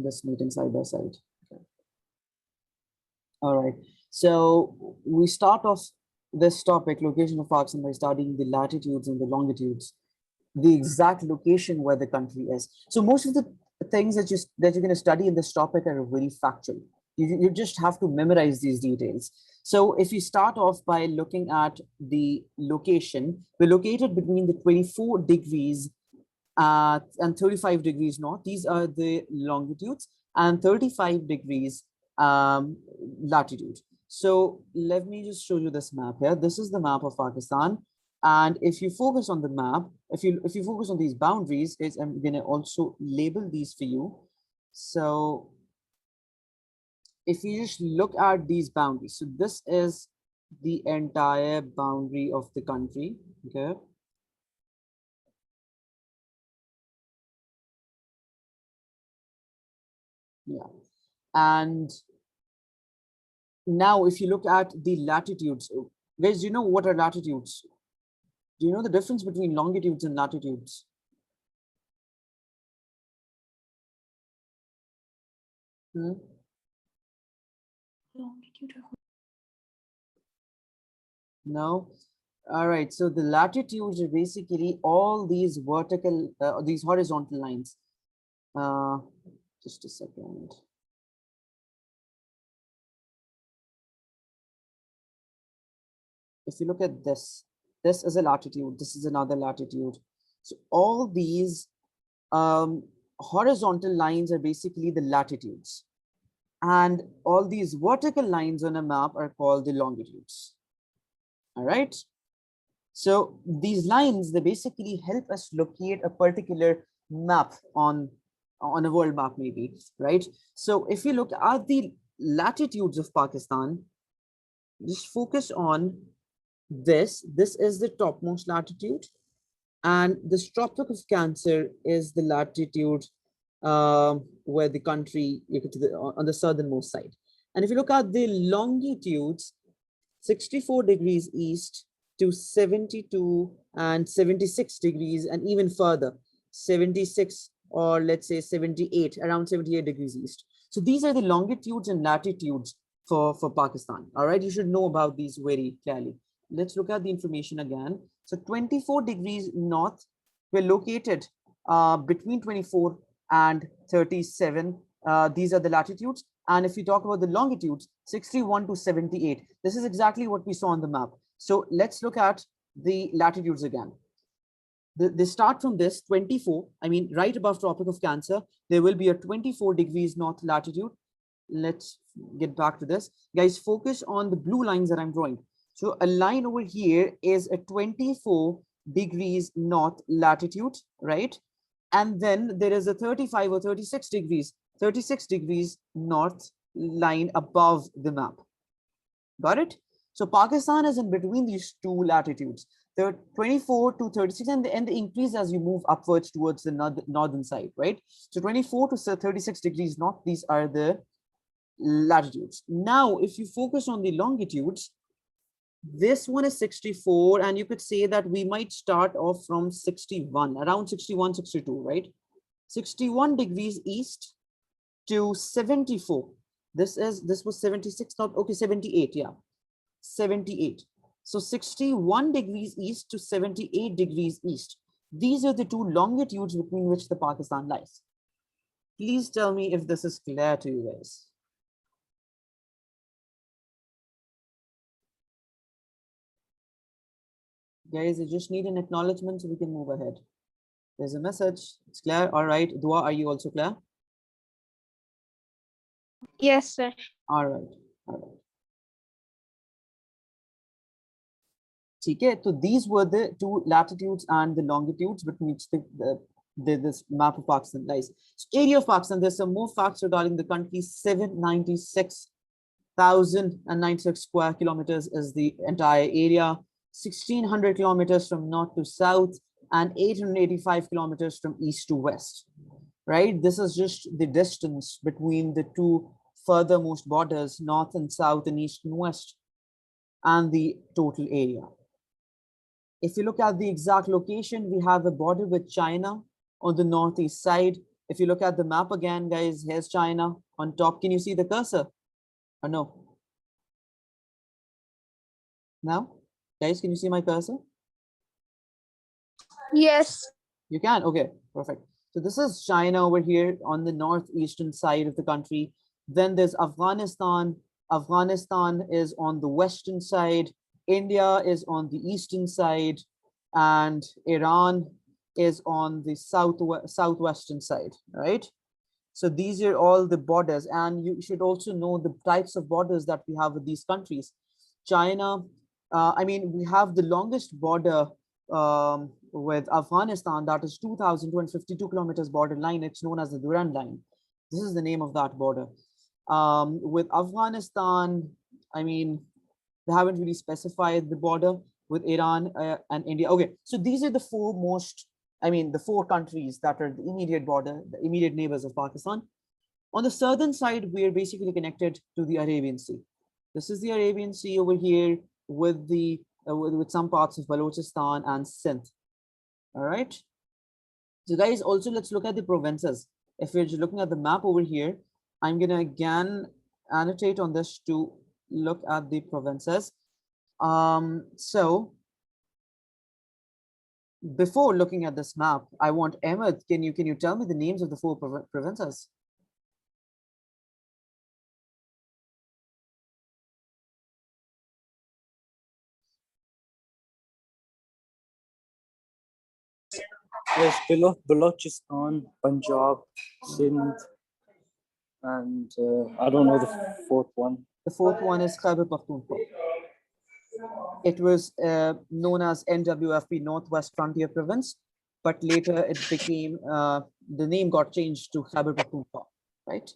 this meeting side by side. Okay. All right. So we start off this topic, location of Pakistan, by studying the latitudes and the longitudes, the exact location where the country is. So most of the things that you're going to study in this topic are very factual. You just have to memorize these details. So if you start off by looking at the location, we're located between the 24 degrees and 35 degrees north. These are the longitudes, and 35 degrees latitude. So let me just show you this map here. This is the map of Pakistan. And if you focus on the map, if you focus on these boundaries, I'm going to also label these for you. So if you just look at these boundaries, so this is the entire boundary of the country. Okay. Yeah. And now if you look at the latitudes, guys, do you know what are latitudes? Do you know the difference between longitudes and latitudes? No. All right. So the latitudes are basically all these vertical, these horizontal lines. Just a second. If you look at this is a latitude, this is another latitude. So all these horizontal lines are basically the latitudes. And all these vertical lines on a map are called the longitudes. All right. So these lines, they basically help us locate a particular map on a world map, maybe, right? So if you look at the latitudes of Pakistan, just focus on this. This is the topmost latitude, and the Tropic of Cancer is the latitude where the country on the southernmost side. And if you look at the longitudes, 64 degrees east to 72 and 76 degrees, and even further, 76 or let's say 78, around 78 degrees east. So these are the longitudes and latitudes for Pakistan. All right, you should know about these very clearly. Let's look at the information again. So 24 degrees north, we're located between 24 and 37. These are the latitudes. And if you talk about the longitudes, 61 to 78, this is exactly what we saw on the map. So let's look at the latitudes again. They start from this 24, I mean, right above Tropic of Cancer, there will be a 24 degrees north latitude. Let's get back to this. Guys, focus on the blue lines that I'm drawing. So a line over here is a 24 degrees north latitude, right? And then there is a 35 or 36 degrees north line above the map. Got it? So Pakistan is in between these two latitudes, the 24 to 36, and the increase as you move upwards towards the northern side, right? So 24 to 36 degrees north, these are the latitudes. Now, if you focus on the longitudes, this one is 64, and you could say that we might start off from 61, around 61, 62, right? 61 degrees east to 74. This was 76, not okay, 78, yeah. 78. So 61 degrees east to 78 degrees east. These are the two longitudes between which the Pakistan lies. Please tell me if this is clear to you guys. Guys, I just need an acknowledgement so we can move ahead. There's a message. It's clear. All right. Dua, are you also clear? Yes, sir. All right. All right. Okay, so these were the two latitudes and the longitudes between which this map of Pakistan lies. So area of Pakistan, there's some more facts regarding the country. 796,096 square kilometers is the entire area. 1,600 kilometers from north to south, and 885 kilometers from east to west, right? This is just the distance between the two furthermost borders, north and south and east and west, and the total area. If you look at the exact location, we have a border with China on the northeast side. If you look at the map again, guys, here's China on top. Can you see the cursor or no? Now, guys, can you see my cursor? Yes. You can? Okay, perfect. So this is China over here on the northeastern side of the country. Then there's Afghanistan. Afghanistan is on the western side. India is on the eastern side. And Iran is on the southwestern side, right? So these are all the borders. And you should also know the types of borders that we have with these countries. China, I mean, we have the longest border with Afghanistan, that is 2,252 kilometers border line. It's known as the Durand line. This is the name of that border. With Afghanistan, I mean, they haven't really specified the border with Iran and India. Okay, so these are the four most, I mean, the four countries that are the immediate border, the immediate neighbors of Pakistan. On the southern side, we are basically connected to the Arabian Sea. This is the Arabian Sea over here with the with some parts of Balochistan and Sindh. All right. So guys, also let's look at the provinces. If we're just looking at the map over here, I'm gonna again annotate on this to look at the provinces. So before looking at this map, I want Ahmed, can you tell me the names of the four provinces? Yes, Balochistan, Punjab, Sindh, and I don't know the fourth one. The fourth one is Khyber Pakhtunkhwa. It was known as NWFP, Northwest Frontier Province, but later it became, the name got changed to Khyber Pakhtunkhwa, right?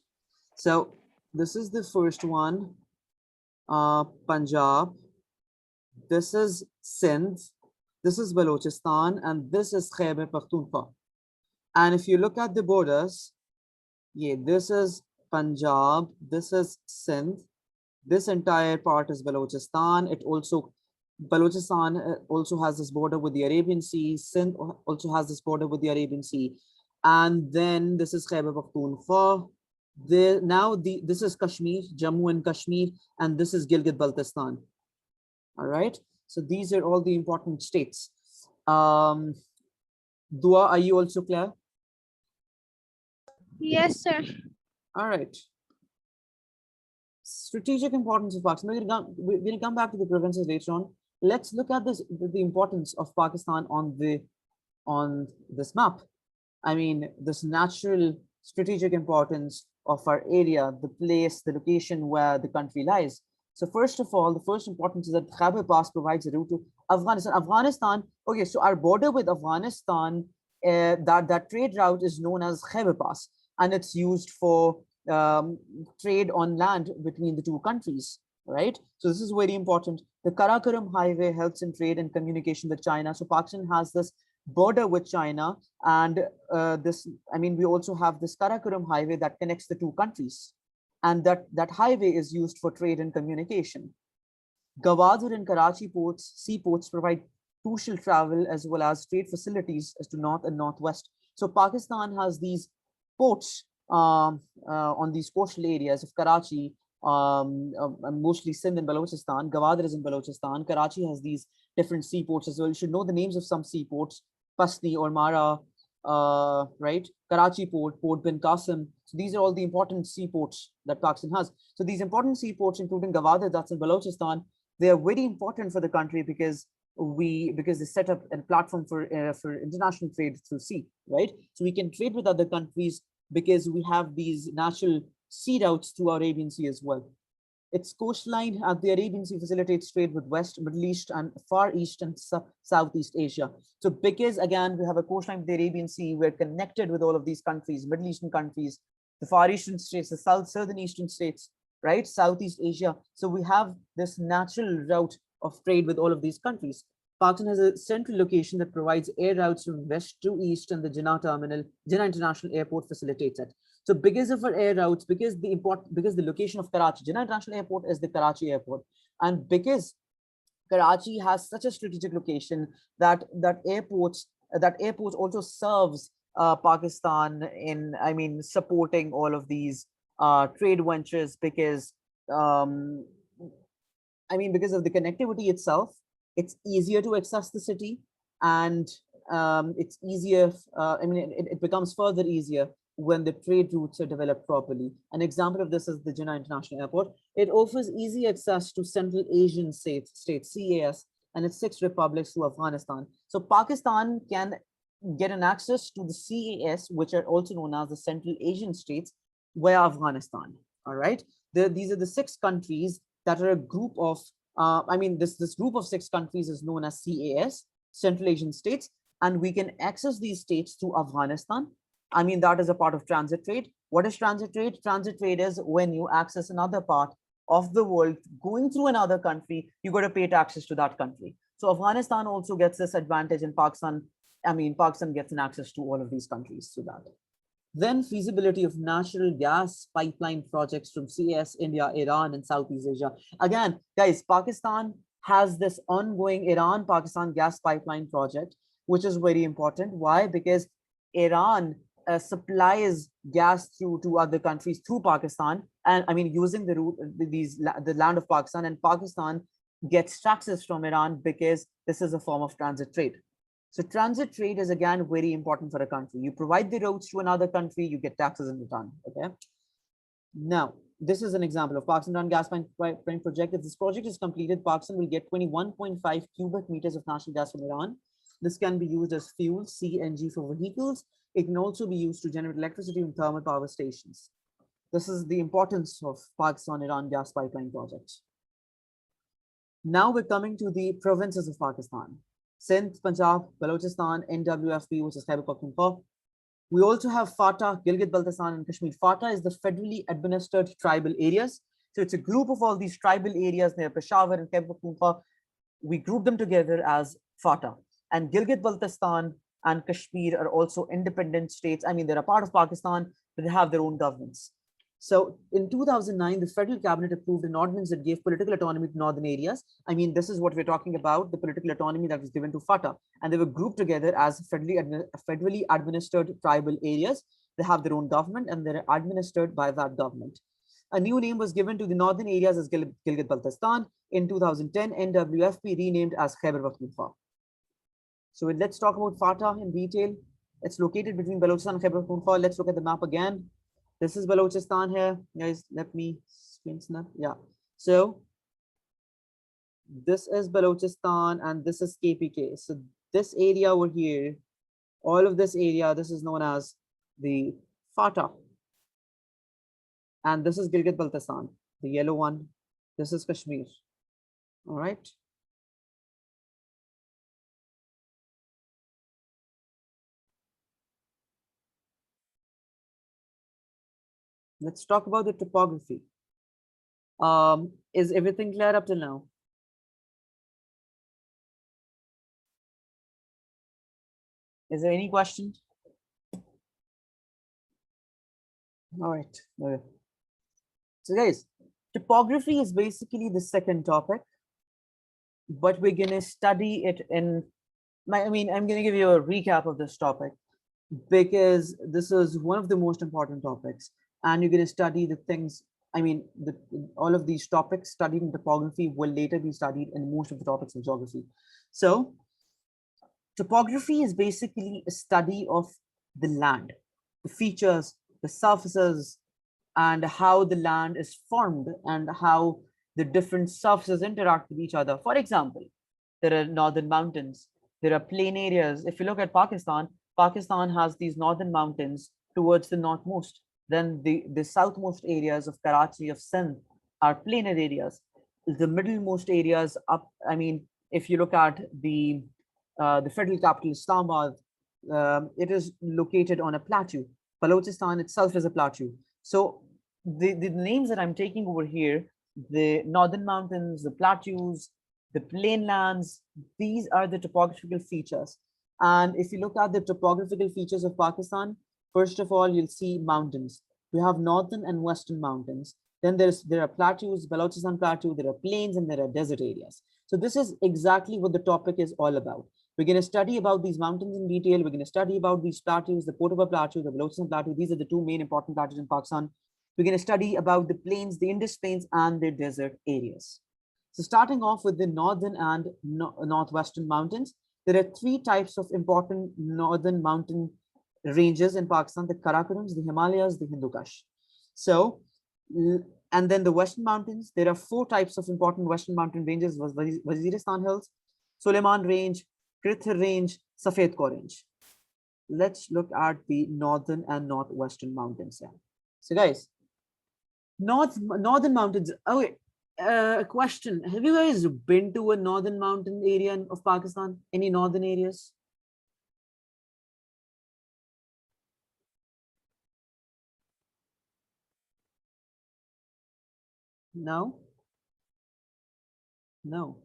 So this is the first one, Punjab. This is Sindh, this is Balochistan, and this is Khyber Pakhtunkhwa. And if you look at the borders, yeah, this is Punjab, this is Sindh, this entire part is Balochistan. Balochistan also has this border with the Arabian Sea. Sindh also has this border with the Arabian Sea. And then this is Khyber Pakhtunkhwa. This is Kashmir, Jammu and Kashmir, and this is Gilgit-Baltistan. All right. So these are all the important states. Dua, are you also clear? Yes, sir. All right. Strategic importance of Pakistan. We're going to come back to the provinces later on. Let's look at the importance of Pakistan on this map. I mean, this natural strategic importance of our area, the place, the location where the country lies. So first of all, the first importance is that Khyber Pass provides a route to Afghanistan. Afghanistan, okay, so our border with Afghanistan, that trade route is known as Khyber Pass, and it's used for trade on land between the two countries, right? So this is very important. The Karakoram Highway helps in trade and communication with China. So Pakistan has this border with China, and we also have this Karakoram Highway that connects the two countries, and that highway is used for trade and communication. Gwadar and Karachi seaports provide crucial travel as well as trade facilities as to north and northwest. So Pakistan has these ports on these coastal areas of Karachi, mostly Sindh and Balochistan. Gwadar is in Balochistan. Karachi has these different seaports as well. You should know the names of some seaports: Pasni or Mara, right? Karachi Port, Port Bin Qasim. So these are all the important seaports that Pakistan has. So these important seaports, including Gwadar, that's in Balochistan, they are very important for the country because they set up a platform for international trade through sea, right? So we can trade with other countries because we have these natural sea routes through Arabian Sea as well. Its coastline at the Arabian Sea facilitates trade with West, Middle East, and Far East and Southeast Asia. So because, again, we have a coastline with the Arabian Sea, we're connected with all of these countries, Middle Eastern countries, the Far Eastern states, the Southern Eastern states, right? Southeast Asia. So we have this natural route of trade with all of these countries. Pakistan has a central location that provides air routes from west to east, and the Jinnah International Airport facilitates it. So because of our air routes, because the location of Karachi, Jinnah International Airport is the Karachi airport, and because Karachi has such a strategic location that airport also serves Pakistan in, I mean, supporting all of these trade ventures because, um, I mean, because of the connectivity itself, it's easier to access the city, and it's easier. I mean, it becomes further easier when the trade routes are developed properly. An example of this is the Jinnah International Airport. It offers easy access to Central Asian states CAS, and its 6 republics to Afghanistan. So Pakistan can get an access to the CAS, which are also known as the Central Asian states, via Afghanistan. All right. These are the 6 countries that are a group of, I mean, this group of 6 countries is known as CAS, Central Asian states, and we can access these states through Afghanistan. I mean, that is a part of transit trade. What is transit trade? Transit trade is when you access another part of the world going through another country, you got to pay taxes to that country. So Afghanistan also gets this advantage, in Pakistan, I mean, Pakistan gets an access to all of these countries through that. Then feasibility of natural gas pipeline projects from CIS, India, Iran, and Southeast Asia. Again, guys, Pakistan has this ongoing Iran-Pakistan gas pipeline project, which is very important. Why? Because Iran supplies gas through to other countries through Pakistan, and I mean using the route, the land of Pakistan, and Pakistan gets taxes from Iran because this is a form of transit trade. So transit trade is again very important for a country. You provide the roads to another country, you get taxes in return. Okay. Now, this is an example of Pakistan gas pipeline project. If this project is completed, Pakistan will get 21.5 cubic meters of natural gas from Iran. This can be used as fuel, CNG for vehicles. It can also be used to generate electricity in thermal power stations. This is the importance of Pakistan-Iran gas pipeline projects. Now we're coming to the provinces of Pakistan. Sindh, Punjab, Balochistan, NWFP, which is Khyber Pakhtunkhwa. We also have FATA, Gilgit-Baltistan, and Kashmir. FATA is the federally administered tribal areas. So it's a group of all these tribal areas near Peshawar and Khyber Pakhtunkhwa. We group them together as FATA. And Gilgit-Baltistan and Kashmir are also independent states. I mean, they're a part of Pakistan, but they have their own governments. So in 2009, the federal cabinet approved an ordinance that gave political autonomy to northern areas. I mean, this is what we're talking about, the political autonomy that was given to FATA. And they were grouped together as federally administered tribal areas. They have their own government and they're administered by that government. A new name was given to the northern areas as Gilgit-Baltistan. In 2010, NWFP renamed as Khyber Pakhtunkhwa. So let's talk about FATA in detail. It's located between Balochistan and Khyber Pakhtunkhwa. Let's look at the map again. This is Balochistan here, guys. Let me screen snap. Yeah. So this is Balochistan and this is KPK. So this area over here, all of this area, this is known as the FATA. And this is Gilgit-Baltistan, the yellow one. This is Kashmir. All right. Let's talk about the topography. Is everything clear up till now? Is there any question? All right. So guys, topography is basically the second topic, but we're going to study it in, I mean, I'm going to give you a recap of this topic because this is one of the most important topics. And you're going to study the things, I mean, all of these topics studied in topography will later be studied in most of the topics of geography. So topography is basically a study of the land, the features, the surfaces, and how the land is formed and how the different surfaces interact with each other. For example, there are northern mountains, there are plain areas. If you look at Pakistan, Pakistan has these northern mountains towards the northmost. Then the southmost areas of Karachi, of Sindh, are plainer areas. The middlemost areas up, I mean, if you look at the federal capital, Islamabad, it is located on a plateau. Balochistan itself is a plateau. So the names that I'm taking over here, the northern mountains, the plateaus, the plainlands, these are the topographical features. And if you look at the topographical features of Pakistan, first of all, you'll see mountains. We have northern and western mountains. Then there are plateaus, Balochistan plateau, there are plains, and there are desert areas. So this is exactly what the topic is all about. We're going to study about these mountains in detail. We're going to study about these plateaus, the Potaba Plateau, the Balochistan Plateau. These are the two main important plateaus in Pakistan. We're going to study about the plains, the Indus Plains, and the desert areas. So starting off with the northern and northwestern mountains, there are three types of important northern mountain ranges in Pakistan: the Karakorums, the Himalayas, the Hindu Kush. So, and then the western mountains, there are four types of important western mountain ranges: Waziristan Hills, Suleiman Range, Krithir Range, Safed Kor Range. Let's look at the northern and northwestern mountains here. So guys, northern mountains. Oh, wait, a question. Have you guys been to a northern mountain area of Pakistan? Any northern areas? No? No.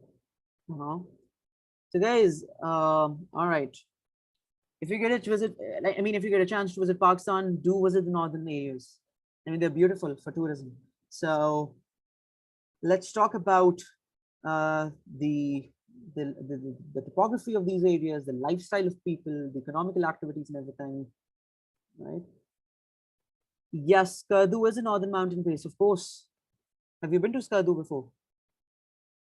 So guys, all right. If you get to visit, like, I mean, if you get a chance to visit Pakistan, do visit the northern areas. I mean, they're beautiful for tourism. So let's talk about uh, the, the topography of these areas, the lifestyle of people, the economical activities and everything, right? Yes, Skardu is a northern mountain place, of course. Have you been to Skardu before?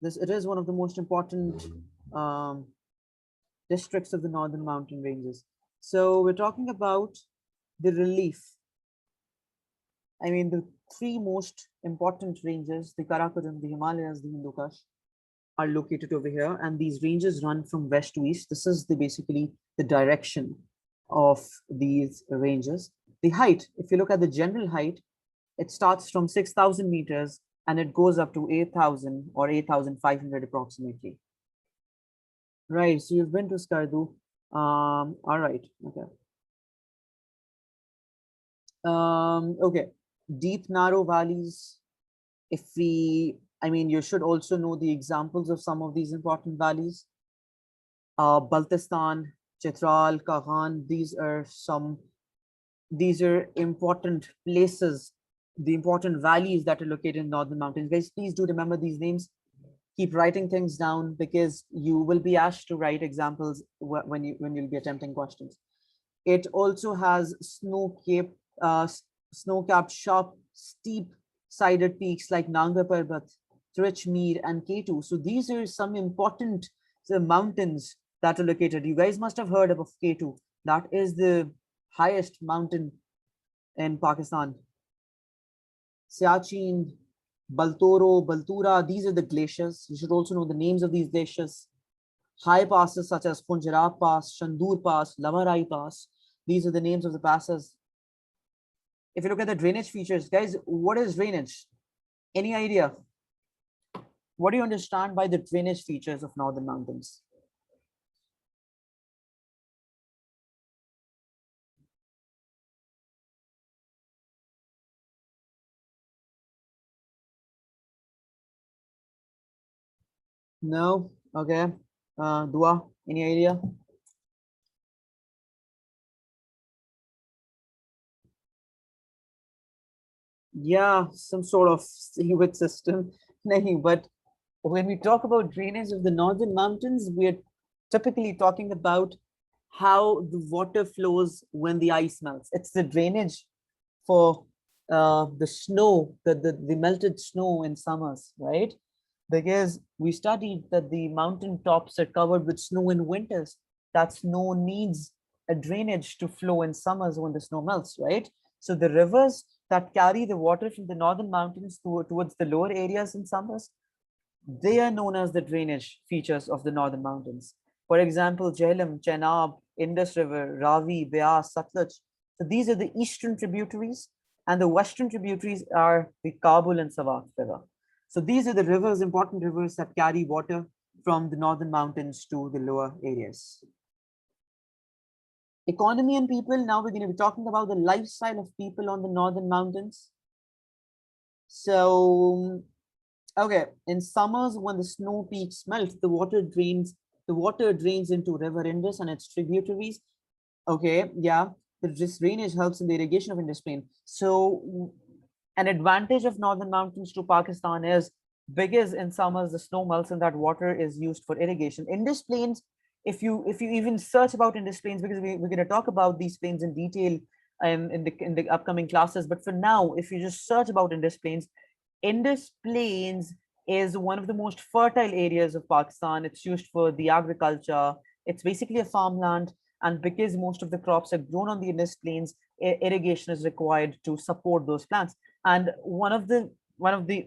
It is one of the most important um, districts of the northern mountain ranges. So we're talking about the relief. I mean, the three most important ranges, the Karakoram, the Himalayas, the Hindu Kush, are located over here, and these ranges run from west to east. This is basically the direction of these ranges. The height, if you look at the general height, it starts from 6,000 meters and it goes up to 8,000 or 8,500 approximately. Right, so you've been to Skardu. All right, okay. Okay, deep, narrow valleys. If we, I mean, you should also know the examples of some of these important valleys. Baltistan, Chitral, Kahan, these are important places, the important valleys that are located in northern mountains. Guys, please do remember these names. Keep writing things down because you will be asked to write examples when you'll be attempting questions. It also has snow-capped, sharp, steep-sided peaks like Nanga Parbat, Trichmere, and K2. So these are some important mountains that are located. You guys must have heard of K2. That is the highest mountain in Pakistan. Siachen, Baltoro, Baltura, these are the glaciers. You should also know the names of these glaciers. High passes such as Punjab Pass, Shandur Pass, Lamarai Pass. These are the names of the passes. If you look at the drainage features, guys, what is drainage? Any idea? What do you understand by the drainage features of northern mountains? No? Okay. Dua, any idea? Yeah, some sort of sewage system. Nahi, but when we talk about drainage of the northern mountains, we're typically talking about how the water flows when the ice melts. It's the drainage for the snow, the melted snow in summers, right? Because we studied that the mountain tops are covered with snow in winters. That snow needs a drainage to flow in summers when the snow melts, right? So the rivers that carry the water from the northern mountains towards the lower areas in summers, they are known as the drainage features of the northern mountains. For example, Jhelum, Chenab, Indus River, Ravi, Beas, Satluj. So these are the eastern tributaries, and the western tributaries are the Kabul and Sawat River. So these are the rivers, important rivers that carry water from the northern mountains to the lower areas. Economy and people. Now we're going to be talking about the lifestyle of people on the northern mountains. So okay, in summers when the snow peaks melt, the water drains into River Indus and its tributaries. Okay, yeah, this drainage helps in the irrigation of Indus Plain. So an advantage of northern mountains to Pakistan is because in summers the snow melts and that water is used for irrigation. Indus Plains if you even search about Indus plains, because we're going to talk about these plains in detail in the upcoming classes, but for now, if you just search about Indus Plains is one of the most fertile areas of Pakistan. It's used for the agriculture. It's basically a farmland. And because most of the crops are grown on the Indus Plains, irrigation is required to support those plants. And one of the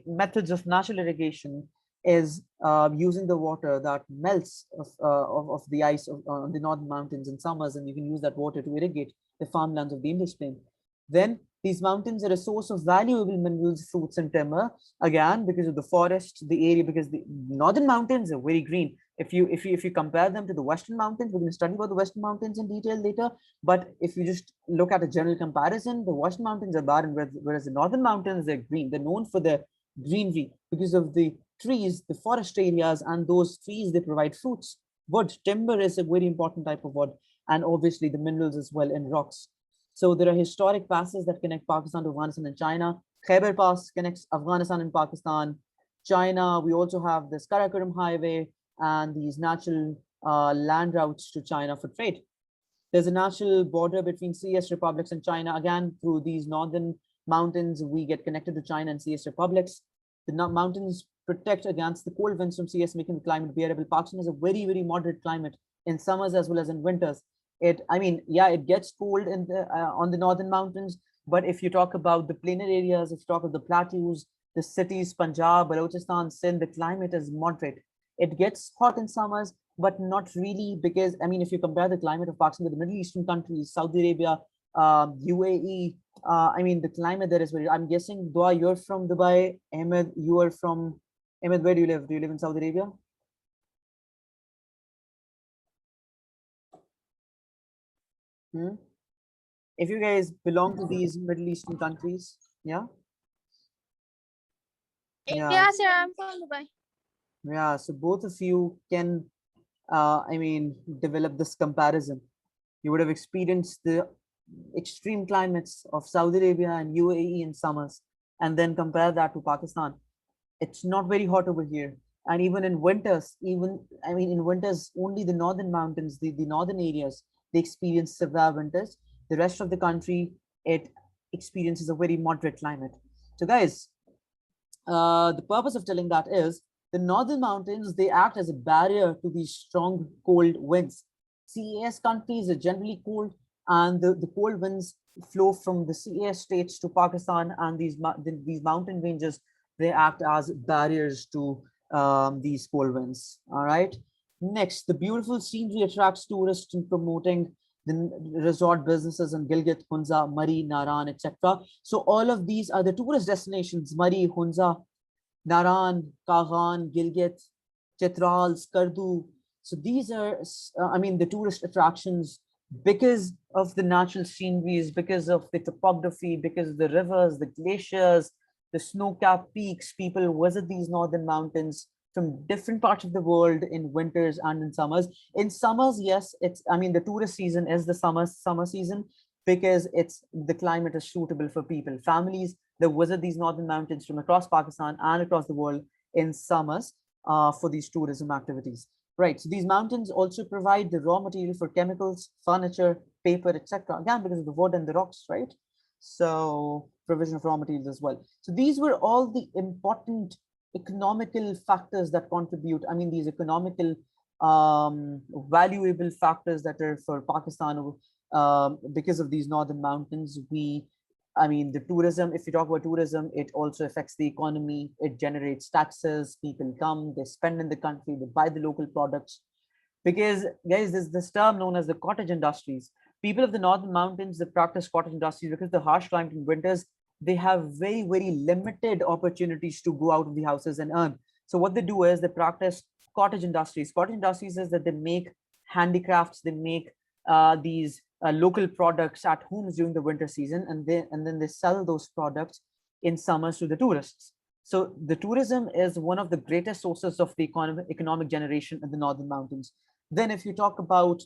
methods of natural irrigation is using the water that melts of the ice on the northern mountains in summers, and you can use that water to irrigate the farmlands of the Indus Plain. Then these mountains are a source of valuable minerals, fruits, and timber. Again, because of the forest, the area, because the northern mountains are very green. If you compare them to the western mountains, we're going to study about the western mountains in detail later. But if you just look at a general comparison, the western mountains are barren, whereas the northern mountains are green. They're known for their greenery because of the trees, the forest areas, and those trees they provide fruits. Wood, timber is a very important type of wood, and obviously the minerals as well in rocks. So there are historic passes that connect Pakistan to Afghanistan and China. Khyber Pass connects Afghanistan and Pakistan. China, we also have the Karakoram Highway and these natural land routes to China for trade. There's a natural border between CS republics and China. Again, through these northern mountains, we get connected to China and CS republics. The mountains protect against the cold winds from CS, making the climate bearable. Pakistan has a very, very moderate climate in summers as well as in winters. I mean, yeah, it gets cold in on the northern mountains, but if you talk about the plainer areas, if you talk about the plateaus, the cities, Punjab, Balochistan, Sindh, the climate is moderate. It gets hot in summers, but not really, because I mean, if you compare the climate of Pakistan with the Middle Eastern countries, Saudi Arabia, UAE, I mean, the climate there is very. I'm guessing, Dua, you're from Dubai. Ahmed, you are from. Ahmed, where do you live? Do you live in Saudi Arabia? Hmm? If you guys belong to these Middle Eastern countries, yeah, yeah, Yeah, sir, I'm from Dubai. yeah. So both of you can, I mean, develop this comparison. You would have experienced the extreme climates of Saudi Arabia and UAE in summers, and then compare that to Pakistan. It's not very hot over here. And even in winters, I mean, in winters, only the northern mountains, the northern areas, they experience severe winters. The rest of the country, it experiences a very moderate climate. So, guys, the purpose of telling that is the northern mountains, they act as a barrier to these strong cold winds. CAS countries are generally cold, and the cold winds flow from the CAS states to Pakistan, and these mountain ranges, they act as barriers to these cold winds. All right. Next, the beautiful scenery attracts tourists in promoting the resort businesses in Gilgit, Hunza, Murree, Naran, etc. So all of these are the tourist destinations: Murree, Hunza, Naran, Kagan, Gilgit, Chitral, Skardu. So these are, I mean, the tourist attractions because of the natural sceneries, because of the topography, because of the rivers, the glaciers, the snow-capped peaks. People visit these northern mountains from different parts of the world in winters and in summers. In summers, yes, I mean, the tourist season is the summer season, because the climate is suitable for people. Families that visit these northern mountains from across Pakistan and across the world in summers for these tourism activities. Right. So these mountains also provide the raw material for chemicals, furniture, paper, etc. Again, because of the wood and the rocks, right? So provision of raw materials as well. So these were all the important economical factors that contribute. I mean, these economical valuable factors that are for Pakistan because of these northern mountains. I mean, the tourism, if you talk about tourism, it also affects the economy. It generates taxes, people come, they spend in the country, they buy the local products. Because, guys, there's this term known as the cottage industries. People of the northern mountains, they practice cottage industries because the harsh climate in winters, they have very, very limited opportunities to go out of the houses and earn. So what they do is they practice cottage industries. Cottage industries is that they make handicrafts, they make these local products at homes during the winter season, and then they sell those products in summers to the tourists. So the tourism is one of the greatest sources of the economic generation in the northern mountains. Then if you talk about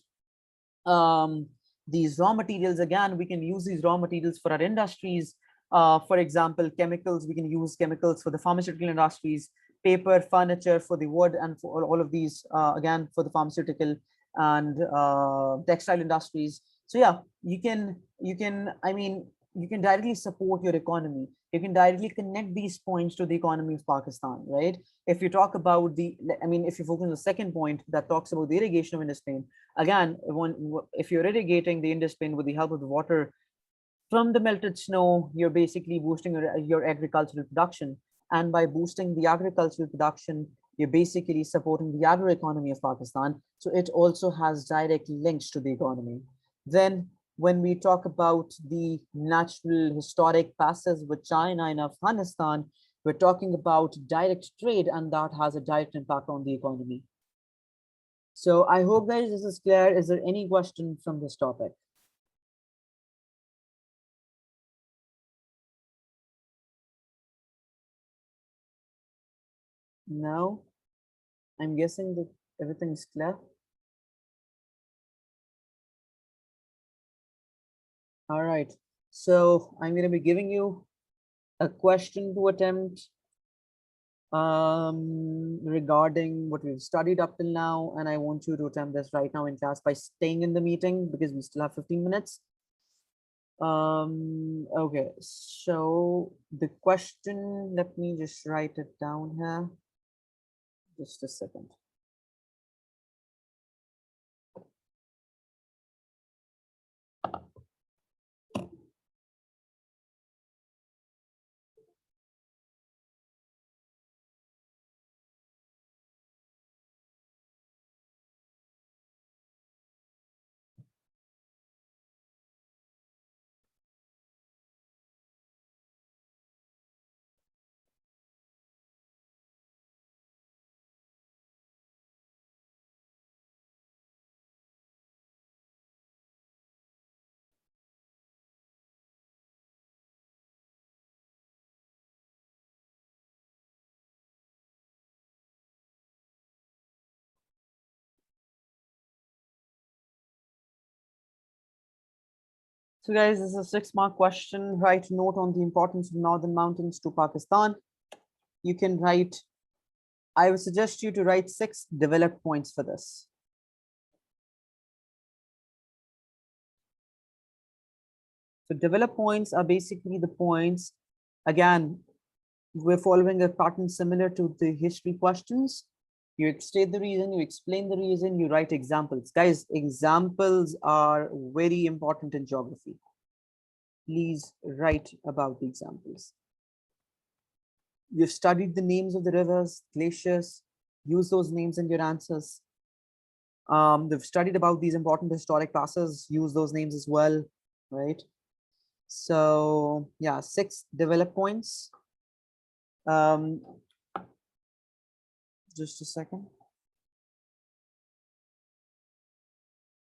these raw materials, again, we can use these raw materials for our industries. For example, chemicals, we can use chemicals for the pharmaceutical industries, paper, furniture for the wood, and for all of these, again, for the pharmaceutical. and textile industries. So yeah, you can directly support your economy. You can directly connect these points to the economy of Pakistan, right? If you talk about if you focus on the second point that talks about the irrigation of Indus Plain, again, if you're irrigating the Indus Plain with the help of the water from the melted snow, you're basically boosting your agricultural production. And by boosting the agricultural production, you're basically supporting the agro economy of Pakistan. So it also has direct links to the economy. Then when we talk about the natural historic passes with China and Afghanistan, we're talking about direct trade, and that has a direct impact on the economy. So I hope guys this is clear. Is there any question from this topic? No, I'm guessing that everything is clear. All right. So I'm going to be giving you a question to attempt regarding what we've studied up till now. And I want you to attempt this right now in class by staying in the meeting because we still have 15 minutes. Okay. So the question, let me just write it down here. Just a second. So guys, this is a 6-mark question. Write a note on the importance of northern mountains to Pakistan. You can write, I would suggest you to write 6 developed points for this. So developed points are basically the points, again, we're following a pattern similar to the history questions. You state the reason, you explain the reason, you write examples. Guys, examples are very important in geography. Please write about the examples. You've studied the names of the rivers, glaciers, use those names in your answers. They've studied about these important historic passes, use those names as well, right? So yeah, 6 develop points. Just a second.